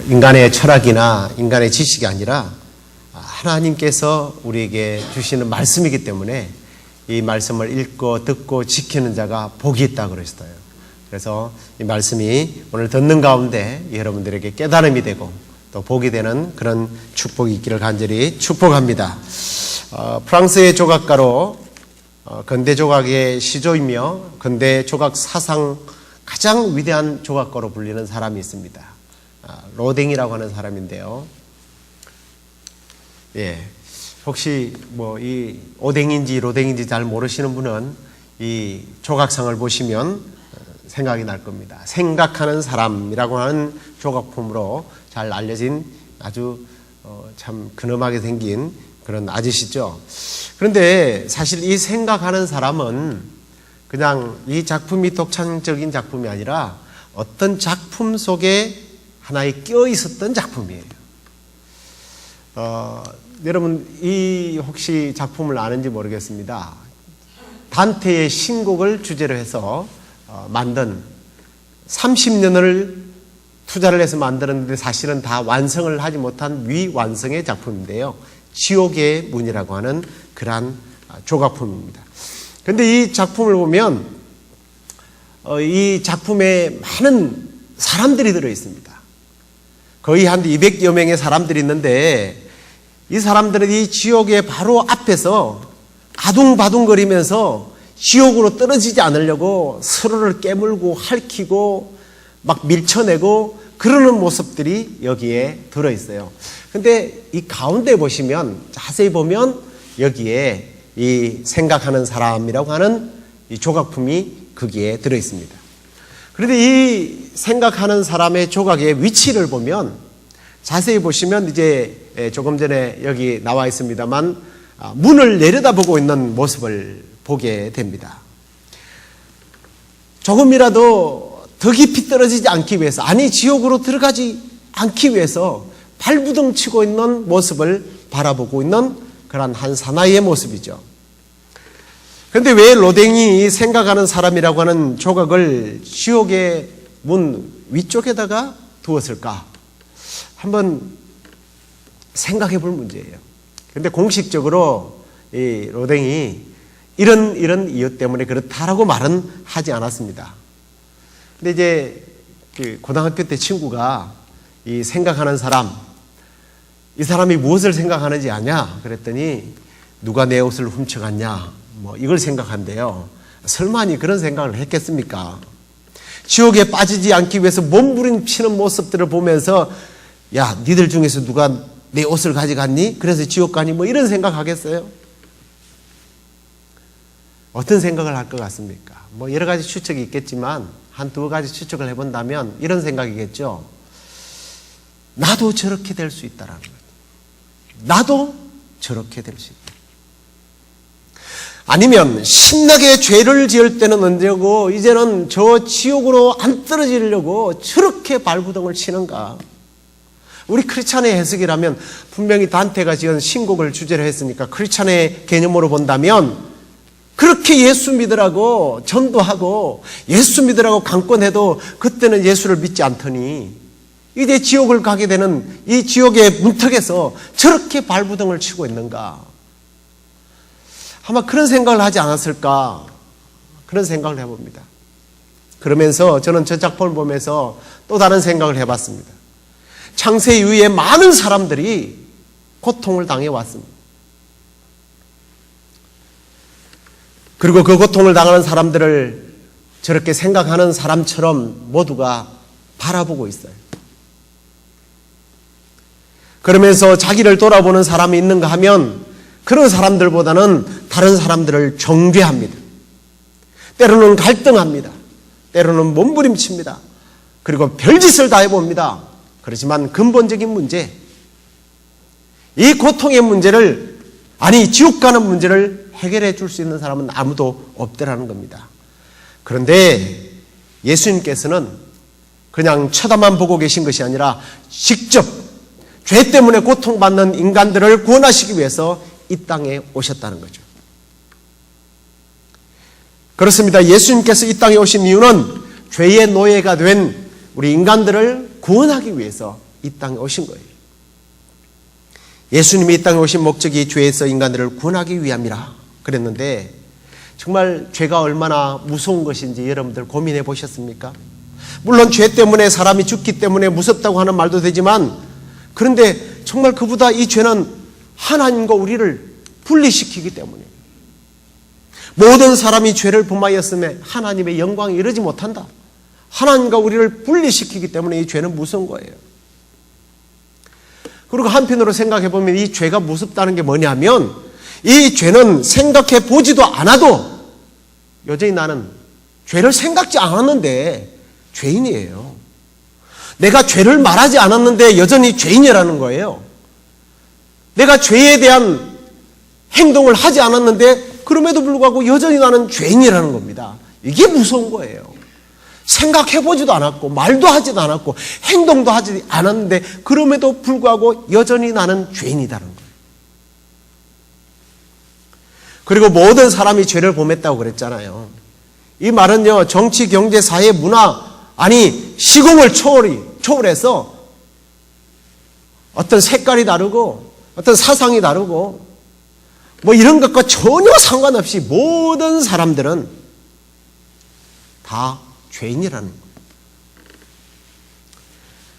인간의 철학이나 인간의 지식이 아니라 하나님께서 우리에게 주시는 말씀이기 때문에 이 말씀을 읽고 듣고 지키는 자가 복이 있다고 그랬어요. 그래서 이 말씀이 오늘 듣는 가운데 여러분들에게 깨달음이 되고 또 복이 되는 그런 축복이 있기를 간절히 축복합니다. 프랑스의 조각가로 근대 조각의 시조이며 근대 조각 사상 가장 위대한 조각가로 불리는 사람이 있습니다. 로댕이라고 하는 사람인데요. 혹시 이 오댕인지 로댕인지 잘 모르시는 분은 이 조각상을 보시면 생각이 날 겁니다. 생각하는 사람이라고 하는 조각품으로 잘 알려진 아주 참 근엄하게 생긴 그런 아저씨죠. 그런데 사실 이 생각하는 사람은 그냥 이 작품이 독창적인 작품이 아니라 어떤 작품 속에 하나에 껴 있었던 작품이에요. 여러분 이 혹시 작품을 아는지 모르겠습니다. 단테의 신곡을 주제로 해서 만든 30년을 투자를 해서 만들었는데 사실은 다 완성을 하지 못한 미완성의 작품인데요. 지옥의 문이라고 하는 그러한 조각품입니다. 그런데 이 작품을 보면 이 작품에 많은 사람들이 들어있습니다. 거의 한 200여 명의 사람들이 있는데 이 사람들은 이 지옥의 바로 앞에서 아둥바둥거리면서 지옥으로 떨어지지 않으려고 서로를 깨물고 핥히고 막 밀쳐내고 그러는 모습들이 여기에 들어있어요. 근데 이 가운데 보시면 자세히 보면 여기에 이 생각하는 사람이라고 하는 이 조각품이 거기에 들어있습니다. 그런데 이 생각하는 사람의 조각의 위치를 보면 자세히 보시면 이제 조금 전에 여기 나와 있습니다만 문을 내려다보고 있는 모습을 보게 됩니다. 조금이라도 더 깊이 떨어지지 않기 위해서 아니 지옥으로 들어가지 않기 위해서 발부둥 치고 있는 모습을 바라보고 있는 그런 한 사나이의 모습이죠. 그런데 왜 로댕이 생각하는 사람이라고 하는 조각을 지옥의 문 위쪽에다가 두었을까? 한번 생각해 볼 문제예요. 그런데 공식적으로 이 로댕이 이런 이유 때문에 그렇다라고 말은 하지 않았습니다. 근데 이제 그 고등학교 때 친구가 이 생각하는 사람, 이 사람이 무엇을 생각하는지 아냐? 그랬더니 누가 내 옷을 훔쳐갔냐? 이걸 생각한대요. 설마니 그런 생각을 했겠습니까? 지옥에 빠지지 않기 위해서 몸부림치는 모습들을 보면서 야, 니들 중에서 누가 내 옷을 가져갔니? 그래서 지옥 가니? 이런 생각하겠어요? 어떤 생각을 할 것 같습니까? 여러 가지 추측이 있겠지만 한 두 가지 추측을 해본다면 이런 생각이겠죠. 나도 저렇게 될 수 있다라는 거예요. 나도 저렇게 될 수 있다. 아니면 신나게 죄를 지을 때는 언제고 이제는 저 지옥으로 안 떨어지려고 저렇게 발부둥을 치는가. 우리 크리스찬의 해석이라면 분명히 단테가 지은 신곡을 주제로 했으니까 크리스찬의 개념으로 본다면 그렇게 예수 믿으라고 전도하고 예수 믿으라고 강권해도 그때는 예수를 믿지 않더니 이제 지옥을 가게 되는 이 지옥의 문턱에서 저렇게 발부둥을 치고 있는가. 아마 그런 생각을 하지 않았을까. 그런 생각을 해봅니다. 그러면서 저는 저 작품을 보면서 또 다른 생각을 해봤습니다. 창세 이후에 많은 사람들이 고통을 당해왔습니다. 그리고 그 고통을 당하는 사람들을 저렇게 생각하는 사람처럼 모두가 바라보고 있어요. 그러면서 자기를 돌아보는 사람이 있는가 하면 그런 사람들보다는 다른 사람들을 정죄합니다. 때로는 갈등합니다. 때로는 몸부림칩니다. 그리고 별짓을 다 해봅니다. 그렇지만 근본적인 문제, 이 고통의 문제를, 아니 지옥 가는 문제를 해결해 줄 수 있는 사람은 아무도 없더라는 겁니다. 그런데 예수님께서는 그냥 쳐다만 보고 계신 것이 아니라 직접 죄 때문에 고통받는 인간들을 구원하시기 위해서 이 땅에 오셨다는 거죠. 그렇습니다. 예수님께서 이 땅에 오신 이유는 죄의 노예가 된 우리 인간들을 구원하기 위해서 이 땅에 오신 거예요. 예수님이 이 땅에 오신 목적이 죄에서 인간들을 구원하기 위함이라 그랬는데 정말 죄가 얼마나 무서운 것인지 여러분들 고민해 보셨습니까? 물론 죄 때문에 사람이 죽기 때문에 무섭다고 하는 말도 되지만 그런데 정말 그보다 이 죄는 하나님과 우리를 분리시키기 때문에 모든 사람이 죄를 범하였음에 하나님의 영광에 이르지 못한다. 하나님과 우리를 분리시키기 때문에 이 죄는 무서운 거예요. 그리고 한편으로 생각해 보면 이 죄가 무섭다는 게 뭐냐면 이 죄는 생각해 보지도 않아도 여전히 나는 죄를 생각지 않았는데 죄인이에요. 내가 죄를 말하지 않았는데 여전히 죄인이라는 거예요. 내가 죄에 대한 행동을 하지 않았는데 그럼에도 불구하고 여전히 나는 죄인이라는 겁니다. 이게 무서운 거예요. 생각해보지도 않았고 말도 하지도 않았고 행동도 하지 않았는데 그럼에도 불구하고 여전히 나는 죄인이라는 거예요. 그리고 모든 사람이 죄를 범했다고 그랬잖아요. 이 말은요, 정치, 경제, 사회, 문화, 아니 시공을 초월해서 어떤 색깔이 다르고 어떤 사상이 다르고 뭐 이런 것과 전혀 상관없이 모든 사람들은 다 죄인이라는 거예요.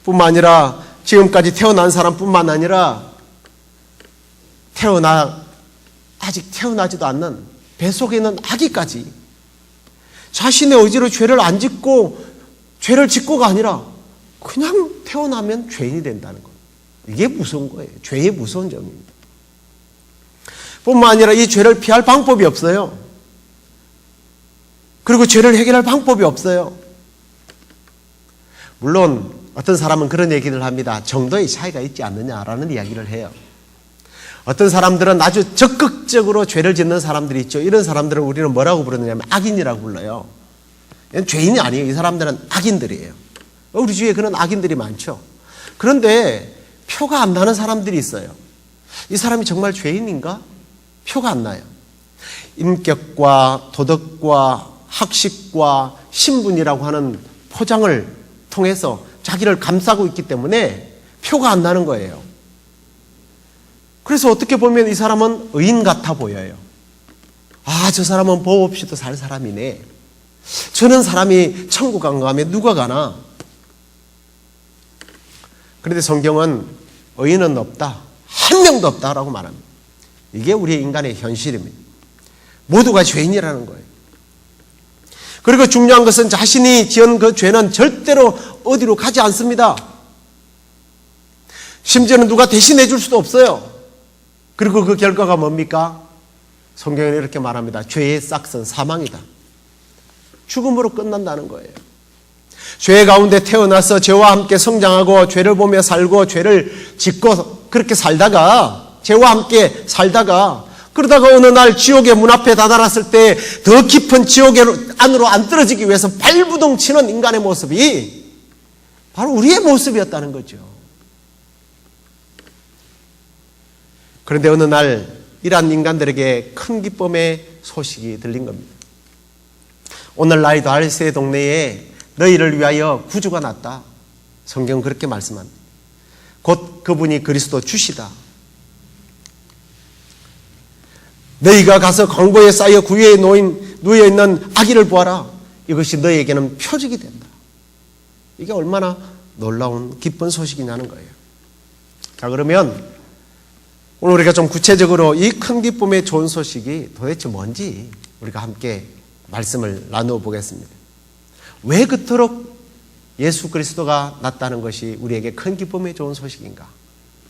뿐만 아니라 지금까지 태어난 사람뿐만 아니라 아직 태어나지도 않는 뱃속에 있는 아기까지 자신의 의지로 죄를 안 짓고 죄를 짓고가 아니라 그냥 태어나면 죄인이 된다는 거예요. 이게 무서운 거예요. 죄의 무서운 점입니다. 뿐만 아니라 이 죄를 피할 방법이 없어요. 그리고 죄를 해결할 방법이 없어요. 물론 어떤 사람은 그런 얘기를 합니다. 정도의 차이가 있지 않느냐라는 이야기를 해요. 어떤 사람들은 아주 적극적으로 죄를 짓는 사람들이 있죠. 이런 사람들은 우리는 뭐라고 부르느냐면 악인이라고 불러요. 죄인이 아니에요. 이 사람들은 악인들이에요. 우리 주위에 그런 악인들이 많죠. 그런데 표가 안 나는 사람들이 있어요. 이 사람이 정말 죄인인가? 표가 안 나요. 인격과 도덕과 학식과 신분이라고 하는 포장을 통해서 자기를 감싸고 있기 때문에 표가 안 나는 거예요. 그래서 어떻게 보면 이 사람은 의인 같아 보여요. 아, 저 사람은 법 없이도 살 사람이네. 저런 사람이 천국 안 가면 누가 가나? 그런데 성경은 의인은 없다. 한 명도 없다라고 말합니다. 이게 우리의 인간의 현실입니다. 모두가 죄인이라는 거예요. 그리고 중요한 것은 자신이 지은 그 죄는 절대로 어디로 가지 않습니다. 심지어는 누가 대신해 줄 수도 없어요. 그리고 그 결과가 뭡니까? 성경은 이렇게 말합니다. 죄의 싹은 사망이다. 죽음으로 끝난다는 거예요. 죄 가운데 태어나서 죄와 함께 성장하고 죄를 보며 살고 죄를 짓고 그렇게 살다가 죄와 함께 살다가 그러다가 어느 날 지옥의 문 앞에 다다랐을 때 더 깊은 지옥의 안으로 안 떨어지기 위해서 발부둥 치는 인간의 모습이 바로 우리의 모습이었다는 거죠. 그런데 어느 날 이러한 인간들에게 큰 기쁨의 소식이 들린 겁니다. 오늘날 다윗의 동네에 너희를 위하여 구주가 났다. 성경은 그렇게 말씀합니다. 곧 그분이 그리스도 주시다. 너희가 가서 광고에 쌓여 구유에 누워있는 아기를 보아라. 이것이 너희에게는 표적이 된다. 이게 얼마나 놀라운 기쁜 소식이냐는 거예요. 자, 그러면 오늘 우리가 좀 구체적으로 이 큰 기쁨의 좋은 소식이 도대체 뭔지 우리가 함께 말씀을 나누어 보겠습니다. 왜 그토록 예수 그리스도가 났다는 것이 우리에게 큰 기쁨의 좋은 소식인가?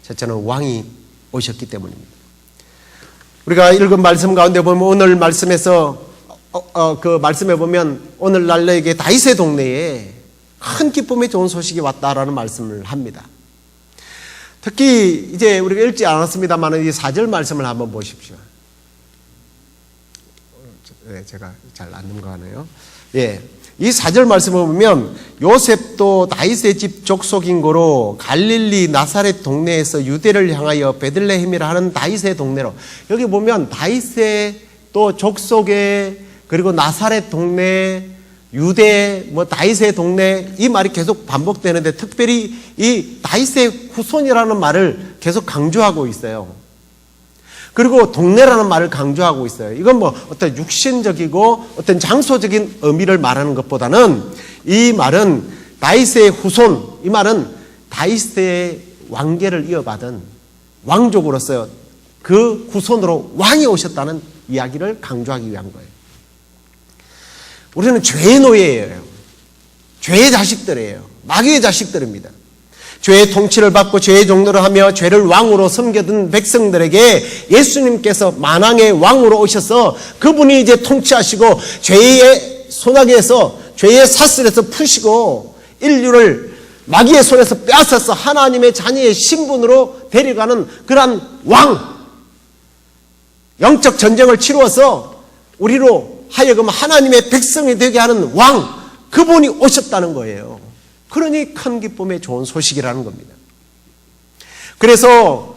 첫째는 왕이 오셨기 때문입니다. 우리가 읽은 말씀 가운데 보면 오늘 말씀에서 그 말씀에 보면 오늘날 너에게 다윗의 동네에 큰 기쁨의 좋은 소식이 왔다라는 말씀을 합니다. 특히 이제 우리가 읽지 않았습니다만 이 4절 말씀을 한번 보십시오. 제가 잘 안 넘어가네요. 예. 이 4절 말씀을 보면 요셉도 다윗의 집 족속인 고로 갈릴리 나사렛 동네에서 유대를 향하여 베들레헴이라 하는 다윗의 동네로, 여기 보면 다윗의 또 족속에 그리고 나사렛 동네 유대 다윗의 동네 이 말이 계속 반복되는데 특별히 이 다윗의 후손이라는 말을 계속 강조하고 있어요. 그리고 동네라는 말을 강조하고 있어요. 이건 어떤 육신적이고 어떤 장소적인 의미를 말하는 것보다는 이 말은 다윗의 후손, 이 말은 다윗의 왕계를 이어받은 왕족으로서 그 후손으로 왕이 오셨다는 이야기를 강조하기 위한 거예요. 우리는 죄의 노예예요. 죄의 자식들이에요. 마귀의 자식들입니다. 죄의 통치를 받고 죄의 종노를 하며 죄를 왕으로 섬겨둔 백성들에게 예수님께서 만왕의 왕으로 오셔서 그분이 이제 통치하시고 죄의 소나기에서 죄의 사슬에서 푸시고 인류를 마귀의 손에서 빼앗아서 하나님의 자녀의 신분으로 데려가는 그러한 왕, 영적 전쟁을 치루어서 우리로 하여금 하나님의 백성이 되게 하는 왕, 그분이 오셨다는 거예요. 그러니 큰 기쁨의 좋은 소식이라는 겁니다. 그래서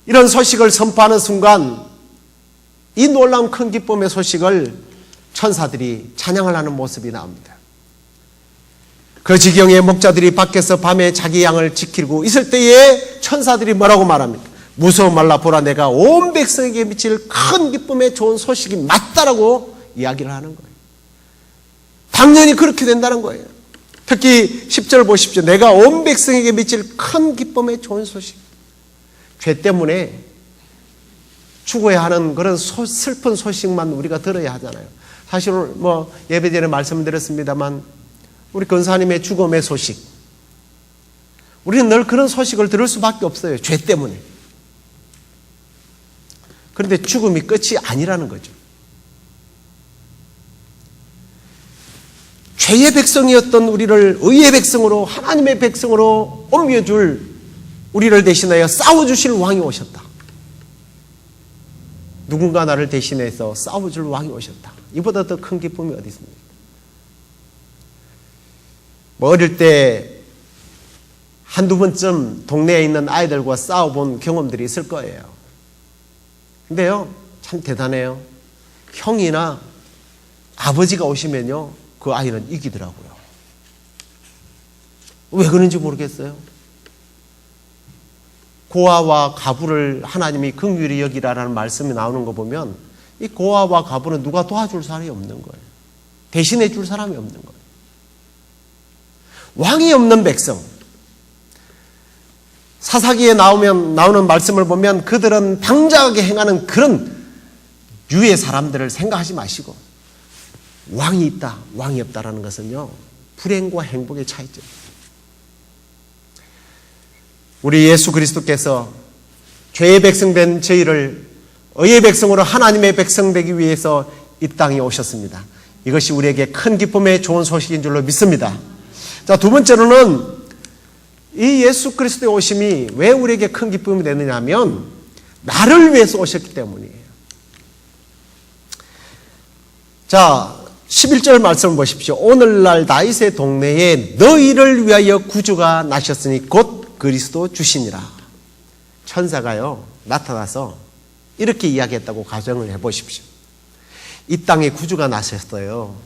이런 소식을 선포하는 순간 이 놀라운 큰 기쁨의 소식을 천사들이 찬양을 하는 모습이 나옵니다. 그 지경에 목자들이 밖에서 밤에 자기 양을 지키고 있을 때에 천사들이 뭐라고 말합니까? 무서워 말라, 보라, 내가 온 백성에게 미칠 큰 기쁨의 좋은 소식이 맞다라고 이야기를 하는 거예요. 당연히 그렇게 된다는 거예요. 특히 10절 보십시오. 내가 온 백성에게 미칠 큰 기쁨의 좋은 소식. 죄 때문에 죽어야 하는 그런 슬픈 소식만 우리가 들어야 하잖아요. 사실 예배 전에 말씀드렸습니다만 우리 권사님의 죽음의 소식, 우리는 늘 그런 소식을 들을 수밖에 없어요. 죄 때문에. 그런데 죽음이 끝이 아니라는 거죠. 죄의 백성이었던 우리를 의의 백성으로, 하나님의 백성으로 옮겨줄, 우리를 대신하여 싸워주실 왕이 오셨다. 누군가 나를 대신해서 싸워줄 왕이 오셨다. 이보다 더 큰 기쁨이 어디 있습니까? 어릴 때 한두 번쯤 동네에 있는 아이들과 싸워본 경험들이 있을 거예요. 근데요, 참 대단해요. 형이나 아버지가 오시면요, 그 아이는 이기더라고요. 왜 그런지 모르겠어요. 고아와 가부를 하나님이 긍휼히 여기라라는 말씀이 나오는 거 보면 이 고아와 가부는 누가 도와줄 사람이 없는 거예요. 대신해 줄 사람이 없는 거예요. 왕이 없는 백성. 사사기에 나오는 말씀을 보면 그들은 방자하게 행하는 그런 유의 사람들을 생각하지 마시고 왕이 있다, 왕이 없다라는 것은요, 불행과 행복의 차이죠. 우리 예수 그리스도께서 죄의 백성 된 저희를 의의 백성으로 하나님의 백성 되기 위해서 이 땅에 오셨습니다. 이것이 우리에게 큰 기쁨의 좋은 소식인 줄로 믿습니다. 자, 두 번째로는 이 예수 그리스도의 오심이 왜 우리에게 큰 기쁨이 되느냐 하면 나를 위해서 오셨기 때문이에요. 자, 11절 말씀을 보십시오. 오늘날 다윗의 동네에 너희를 위하여 구주가 나셨으니 곧 그리스도 주시니라. 천사가요 나타나서 이렇게 이야기했다고 가정을 해보십시오. 이 땅에 구주가 나셨어요.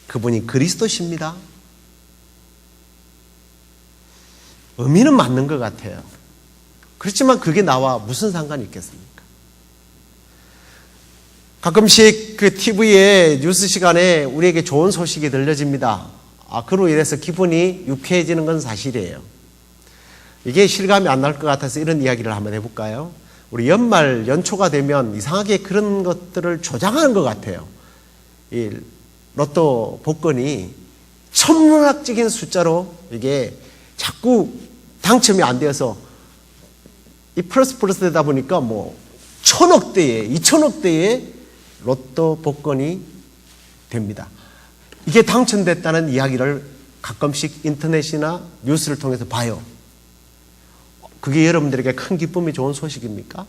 그분이 그리스도십니다. 의미는 맞는 것 같아요. 그렇지만 그게 나와 무슨 상관이 있겠습니까? 가끔씩 그 TV에 뉴스 시간에 우리에게 좋은 소식이 들려집니다. 그로 인해서 기분이 유쾌해지는 건 사실이에요. 이게 실감이 안 날 것 같아서 이런 이야기를 한번 해볼까요? 우리 연말 연초가 되면 이상하게 그런 것들을 조장하는 것 같아요. 이 로또 복권이 천문학적인 숫자로 이게 자꾸 당첨이 안 되어서 이 플러스 되다 보니까 1,000억대에 2,000억대에 로또 복권이 됩니다. 이게 당첨됐다는 이야기를 가끔씩 인터넷이나 뉴스를 통해서 봐요. 그게 여러분들에게 큰 기쁨이 좋은 소식입니까?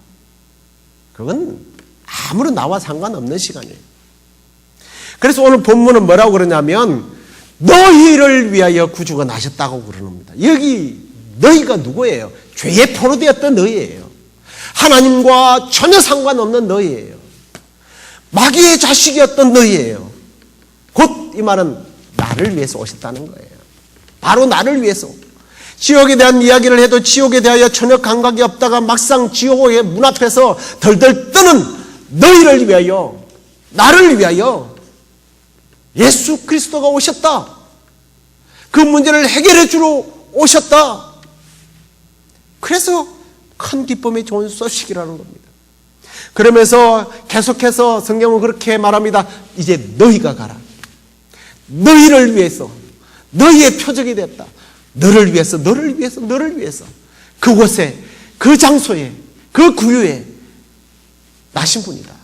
그건 아무런 나와 상관없는 시간이에요. 그래서 오늘 본문은 뭐라고 그러냐면 너희를 위하여 구주가 나셨다고 그러는겁니다. 여기 너희가 누구예요? 죄에 포로되었던 너희예요. 하나님과 전혀 상관없는 너희예요. 마귀의 자식이었던 너희예요. 곧 이 말은 나를 위해서 오셨다는 거예요. 바로 나를 위해서. 지옥에 대한 이야기를 해도 지옥에 대하여 전혀 감각이 없다가 막상 지옥의 문 앞에서 덜덜 뜨는 너희를 위하여, 나를 위하여 예수 그리스도가 오셨다. 그 문제를 해결해 주러 오셨다. 그래서 큰 기쁨이 좋은 소식이라는 겁니다. 그러면서 계속해서 성경은 그렇게 말합니다. 이제 너희가 가라. 너희를 위해서, 너희의 표적이 됐다. 너를 위해서, 너를 위해서, 너를 위해서. 그곳에, 그 장소에, 그 구유에 나신 분이다.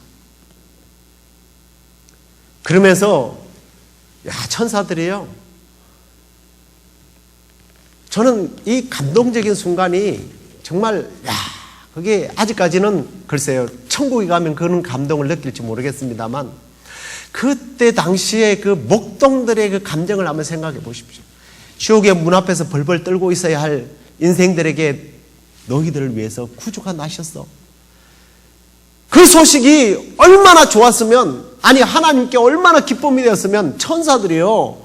그러면서 천사들이요, 저는 이 감동적인 순간이 정말 그게 아직까지는 글쎄요, 천국에 가면 그런 감동을 느낄지 모르겠습니다만 그때 당시에 그 목동들의 그 감정을 한번 생각해 보십시오. 지옥의 문 앞에서 벌벌 떨고 있어야 할 인생들에게 너희들을 위해서 구주가 나셨어. 그 소식이 얼마나 좋았으면, 아니 하나님께 얼마나 기쁨이 되었으면 천사들이요,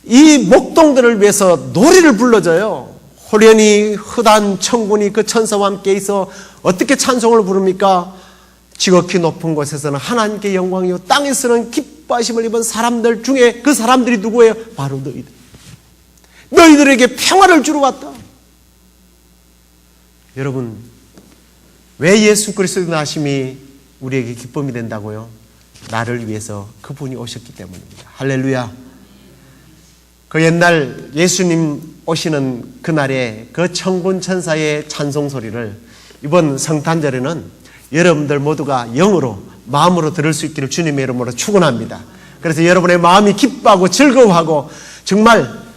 이 목동들을 위해서 노래를 불러줘요. 호련히 흐단 천군이 그 천사와 함께 있어 어떻게 찬송을 부릅니까? 지극히 높은 곳에서는 하나님께 영광이요, 땅에서는 기뻐하심을 입은 사람들 중에 그 사람들이 누구예요? 바로 너희들. 너희들에게 평화를 주러 왔다. 여러분, 왜 예수 그리스도의 나심이 우리에게 기쁨이 된다고요? 나를 위해서 그분이 오셨기 때문입니다. 할렐루야. 그 옛날 예수님 오시는 그날에 그 천군 천사의 찬송 소리를 이번 성탄절에는 여러분들 모두가 영으로, 마음으로 들을 수 있기를 주님의 이름으로 축원합니다. 그래서 여러분의 마음이 기뻐하고 즐거워하고 정말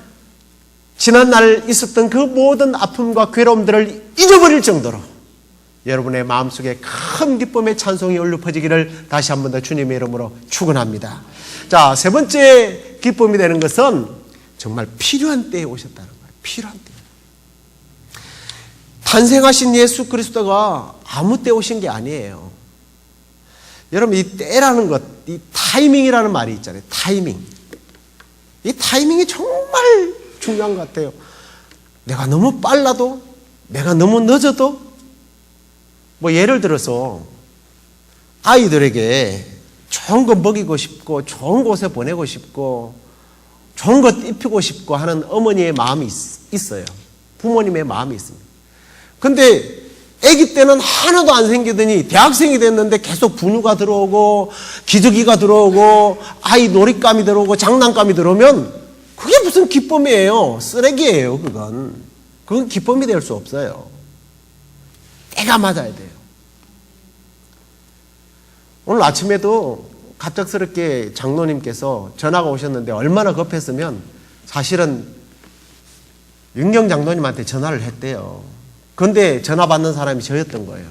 지난날 있었던 그 모든 아픔과 괴로움들을 잊어버릴 정도로 여러분의 마음속에 큰 기쁨의 찬송이 울려 퍼지기를 다시 한 번 더 주님의 이름으로 축원합니다. 자, 세 번째 기쁨이 되는 것은 정말 필요한 때에 오셨다는 거예요. 필요한 때. 탄생하신 예수 그리스도가 아무 때 오신 게 아니에요. 여러분, 이 때라는 것, 이 타이밍이라는 말이 있잖아요. 타이밍. 이 타이밍이 정말 중요한 것 같아요. 내가 너무 빨라도, 내가 너무 늦어도, 뭐 예를 들어서 아이들에게 좋은 거 먹이고 싶고 좋은 곳에 보내고 싶고 좋은 것 입히고 싶고 하는 어머니의 마음이 있어요. 부모님의 마음이 있습니다. 근데 아기 때는 하나도 안 생기더니 대학생이 됐는데 계속 분유가 들어오고 기저귀가 들어오고 아이 놀잇감이 들어오고 장난감이 들어오면 그게 무슨 기쁨이에요? 쓰레기예요. 그건 기쁨이 될 수 없어요. 때가 맞아야 돼요. 오늘 아침에도 갑작스럽게 장로님께서 전화가 오셨는데 얼마나 급했으면 사실은 윤경 장로님한테 전화를 했대요. 그런데 전화 받는 사람이 저였던 거예요.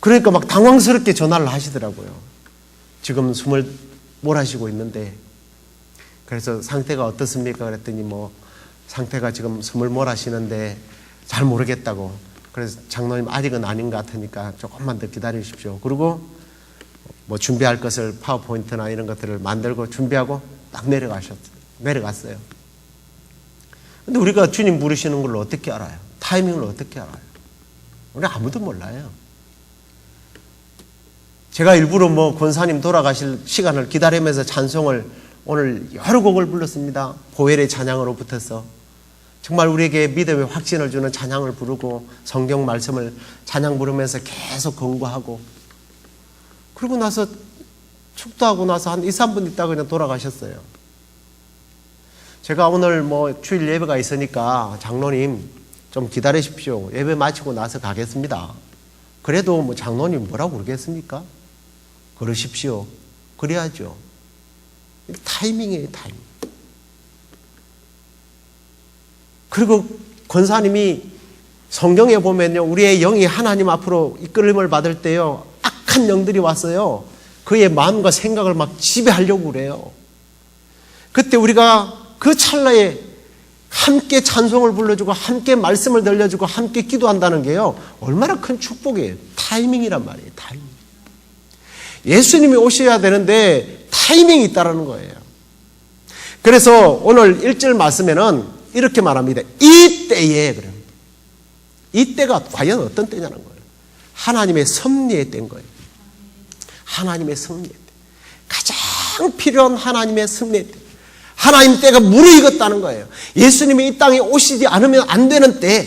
그러니까 막 당황스럽게 전화를 하시더라고요. 지금 숨을 몰아쉬고 있는데, 그래서 상태가 어떻습니까? 그랬더니 뭐 상태가 지금 숨을 몰아쉬는데 잘 모르겠다고. 그래서 장로님 아직은 아닌 것 같으니까 조금만 더 기다리십시오. 그리고 뭐 준비할 것을 파워포인트나 이런 것들을 만들고 준비하고 딱 내려갔어요. 근데 우리가 주님 부르시는 걸 어떻게 알아요? 타이밍을 어떻게 알아요? 우리 아무도 몰라요. 제가 일부러 뭐 권사님 돌아가실 시간을 기다리면서 찬송을 오늘 여러 곡을 불렀습니다. 보혈의 찬양으로 붙어서 정말 우리에게 믿음의 확신을 주는 찬양을 부르고 성경 말씀을 찬양 부르면서 계속 권고하고, 그러고 나서 축도하고 나서 한 2, 3분 있다가 그냥 돌아가셨어요. 제가 오늘 뭐 주일 예배가 있으니까 장로님 좀 기다리십시오. 예배 마치고 나서 가겠습니다. 그래도 뭐 장로님 뭐라고 그러겠습니까? 그러십시오. 그래야죠. 타이밍이에요, 타이밍. 그리고 권사님이 성경에 보면요, 우리의 영이 하나님 앞으로 이끌림을 받을 때요, 악한 영들이 왔어요. 그의 마음과 생각을 막 지배하려고 그래요. 그때 우리가 그 찰나에 함께 찬송을 불러주고 함께 말씀을 들려주고 함께 기도한다는 게요, 얼마나 큰 축복이에요. 타이밍이란 말이에요. 타이밍. 예수님이 오셔야 되는데 타이밍이 있다는 거예요. 그래서 오늘 1절 말씀에는 이렇게 말합니다. 이 때에, 그래요. 이 때가 과연 어떤 때냐는 거예요. 하나님의 섭리의 때인 거예요. 하나님의 섭리의 때. 가장 필요한 하나님의 섭리의 때. 하나님 때가 무르익었다는 거예요. 예수님이 이 땅에 오시지 않으면 안 되는 때.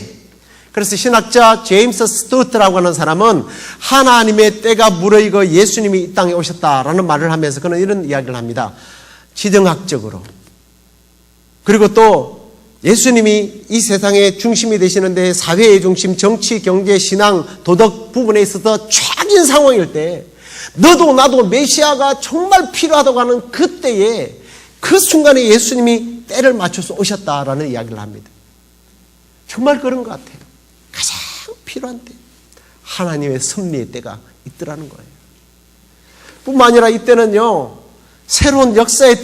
그래서 신학자 제임스 스튜어트라고 하는 사람은 하나님의 때가 무르익어 예수님이 이 땅에 오셨다라는 말을 하면서 그는 이런 이야기를 합니다. 지정학적으로. 그리고 또 예수님이 이 세상의 중심이 되시는데 사회의 중심, 정치, 경제, 신앙, 도덕 부분에 있어서 최악인 상황일 때 너도 나도 메시아가 정말 필요하다고 하는 그때에 그 순간에 예수님이 때를 맞춰서 오셨다라는 이야기를 합니다. 정말 그런 것 같아요. 가장 필요한 때. 하나님의 섭리의 때가 있더라는 거예요. 뿐만 아니라 이때는요, 새로운 역사의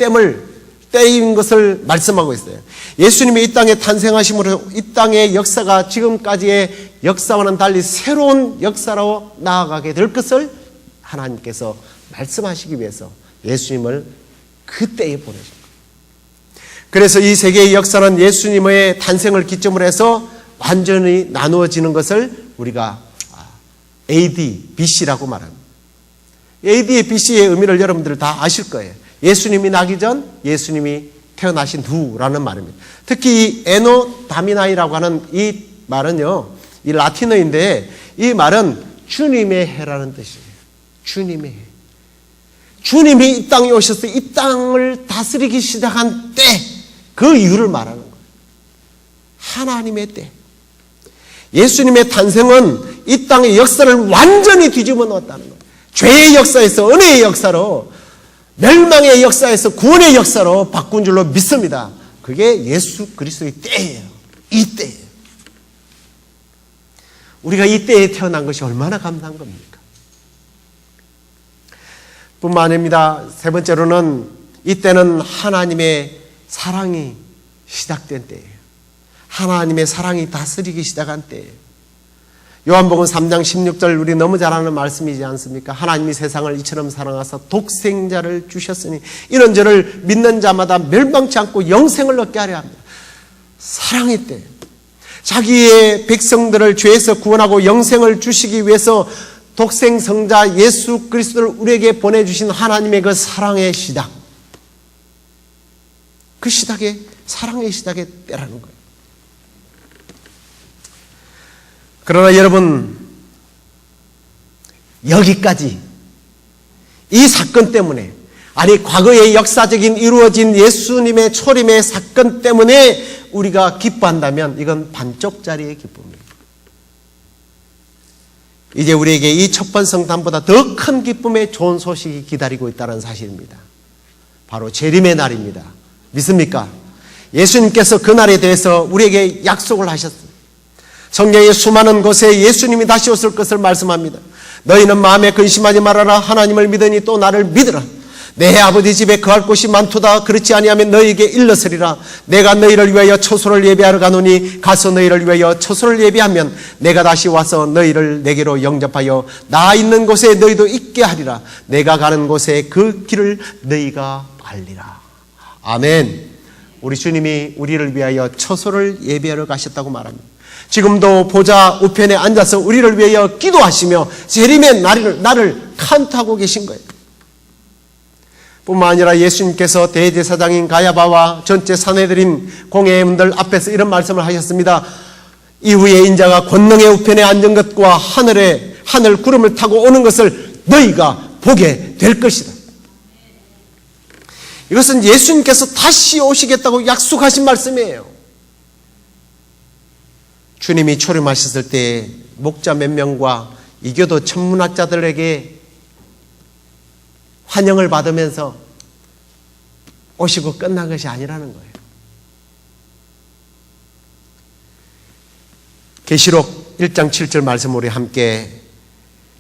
때인 것을 말씀하고 있어요. 예수님이 이 땅에 탄생하심으로 이 땅의 역사가 지금까지의 역사와는 달리 새로운 역사로 나아가게 될 것을 하나님께서 말씀하시기 위해서 예수님을 그때에 보내신 거예요. 그래서 이 세계의 역사는 예수님의 탄생을 기점으로 해서 완전히 나누어지는 것을 우리가 AD, BC라고 말합니다. AD, BC의 의미를 여러분들 다 아실 거예요. 예수님이 나기 전, 예수님이 태어나신 후라는 말입니다. 특히 이 에노 다미나이라고 하는 이 말은요, 이 라틴어인데 이 말은 주님의 해라는 뜻이에요. 주님의 해. 주님이 이 땅에 오셔서 이 땅을 다스리기 시작한 때, 그 이유를 말하는 거예요. 하나님의 때. 예수님의 탄생은 이 땅의 역사를 완전히 뒤집어 놓았다는 거예요. 죄의 역사에서 은혜의 역사로, 멸망의 역사에서 구원의 역사로 바꾼 줄로 믿습니다. 그게 예수 그리스도의 때예요. 이 때예요. 우리가 이 때에 태어난 것이 얼마나 감사한 겁니까? 뿐만 아닙니다. 세 번째로는 이때는 하나님의 사랑이 시작된 때예요. 하나님의 사랑이 다스리기 시작한 때예요. 요한복음 3장 16절 우리 너무 잘 아는 말씀이지 않습니까? 하나님이 세상을 이처럼 사랑하사 독생자를 주셨으니 이런 저를 믿는 자마다 멸망치 않고 영생을 얻게 하려 합니다. 사랑의 때. 자기의 백성들을 죄에서 구원하고 영생을 주시기 위해서 독생성자 예수 그리스도를 우리에게 보내주신 하나님의 그 사랑의 시작. 그 시작의 사랑의 시작의 때라는 거예요. 그러나 여러분, 여기까지 이 사건 때문에, 아니 과거의 역사적인 이루어진 예수님의 초림의 사건 때문에 우리가 기뻐한다면 이건 반쪽짜리의 기쁨입니다. 이제 우리에게 이 첫 번 성탄보다 더 큰 기쁨의 좋은 소식이 기다리고 있다는 사실입니다. 바로 재림의 날입니다. 믿습니까? 예수님께서 그 날에 대해서 우리에게 약속을 하셨습니다. 성경의 수많은 곳에 예수님이 다시 오실 것을 말씀합니다. 너희는 마음에 근심하지 말아라. 하나님을 믿으니 또 나를 믿으라. 내 아버지 집에 거할 곳이 많도다. 그렇지 아니하면 너희에게 일렀으리라. 내가 너희를 위하여 처소를 예비하러 가노니 가서 너희를 위하여 처소를 예비하면 내가 다시 와서 너희를 내게로 영접하여 나 있는 곳에 너희도 있게 하리라. 내가 가는 곳에 그 길을 너희가 알리라. 아멘. 우리 주님이 우리를 위하여 처소를 예비하러 가셨다고 말합니다. 지금도 보좌 우편에 앉아서 우리를 위하여 기도하시며 재림의 날을 카운트하고 계신 거예요. 뿐만 아니라 예수님께서 대제사장인 가야바와 전체 사내들인 공회의원들 앞에서 이런 말씀을 하셨습니다. 이후에 인자가 권능의 우편에 앉은 것과 하늘 구름을 타고 오는 것을 너희가 보게 될 것이다. 이것은 예수님께서 다시 오시겠다고 약속하신 말씀이에요. 주님이 초림하셨을 때 목자 몇 명과 이교도 천문학자들에게 환영을 받으면서 오시고 끝난 것이 아니라는 거예요. 계시록 1장 7절 말씀 우리 함께,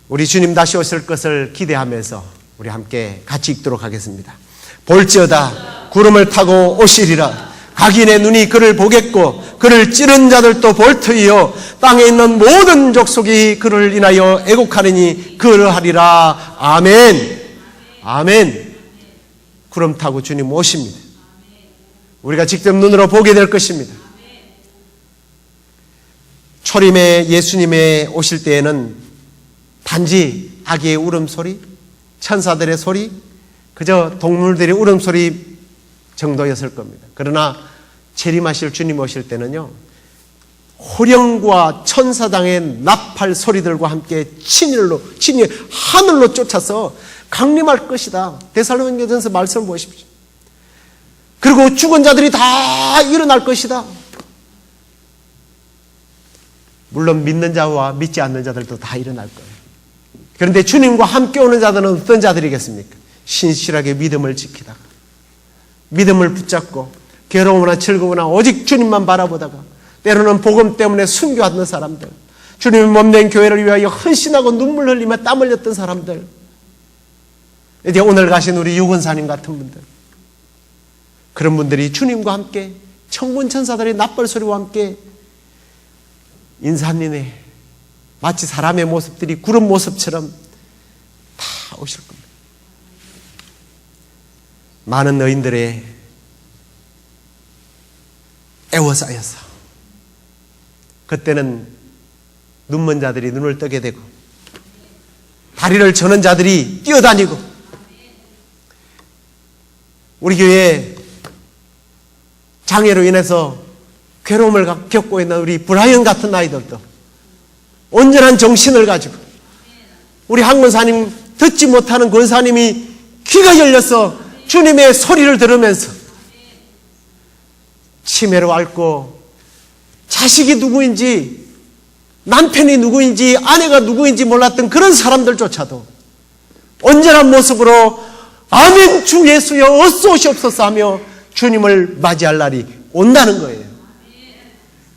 우리 주님 다시 오실 것을 기대하면서 우리 함께 같이 읽도록 하겠습니다. 볼지어다 구름을 타고 오시리라. 각인의 눈이 그를 보겠고 그를 찌른 자들도 볼 터이요 땅에 있는 모든 족속이 그를 인하여 애곡하리니 그러하리라. 아멘. 아멘. 구름 타고 주님 오십니다. 우리가 직접 눈으로 보게 될 것입니다. 초림에 예수님의 오실 때에는 단지 아기의 울음소리, 천사들의 소리, 그저 동물들의 울음소리 정도였을 겁니다. 그러나 재림하실 주님 오실 때는요, 호령과 천사당의 나팔 소리들과 함께 친히 하늘로 쫓아서 강림할 것이다. 데살로니가전서 말씀을 보십시오. 그리고 죽은 자들이 다 일어날 것이다. 물론 믿는 자와 믿지 않는 자들도 다 일어날 거예요. 그런데 주님과 함께 오는 자들은 어떤 자들이겠습니까? 신실하게 믿음을 지키다가, 믿음을 붙잡고 괴로우나 즐거우나 오직 주님만 바라보다가, 때로는 복음 때문에 순교하는 사람들, 주님의 몸된 교회를 위하여 헌신하고 눈물 흘리며 땀 흘렸던 사람들, 이제 오늘 가신 우리 유건사님 같은 분들, 그런 분들이 주님과 함께 천군 천사들의 납벌 소리와 함께 인산리네 마치 사람의 모습들이 구름 모습처럼 다 오실 겁니다. 많은 의인들의 애워싸여서 그때는 눈먼 자들이 눈을 뜨게 되고 다리를 저는 자들이 뛰어다니고, 우리 교회에 장애로 인해서 괴로움을 겪고 있는 우리 브라이언 같은 아이들도 온전한 정신을 가지고, 우리 한 권사님, 듣지 못하는 권사님이 귀가 열려서 주님의 소리를 들으면서 치매로 앓고 자식이 누구인지, 남편이 누구인지, 아내가 누구인지 몰랐던 그런 사람들조차도 온전한 모습으로 아멘 주 예수여 어서 오시옵소서 하며 주님을 맞이할 날이 온다는 거예요.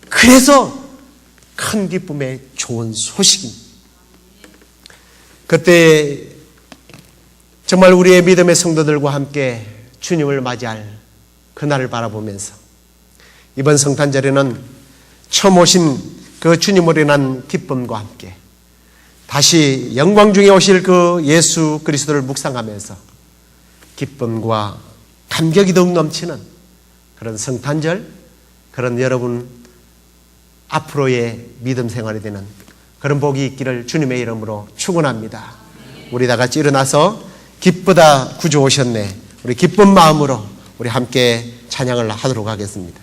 그래서 큰 기쁨의 좋은 소식입니다. 그때 정말 우리의 믿음의 성도들과 함께 주님을 맞이할 그날을 바라보면서 이번 성탄절에는 처음 오신 그 주님으로 인한 기쁨과 함께 다시 영광 중에 오실 그 예수 그리스도를 묵상하면서 기쁨과 감격이 더욱 넘치는 그런 성탄절, 그런 여러분 앞으로의 믿음 생활이 되는 그런 복이 있기를 주님의 이름으로 축원합니다. 우리 다 같이 일어나서 기쁘다 구주 오셨네, 우리 기쁜 마음으로 우리 함께 찬양을 하도록 하겠습니다.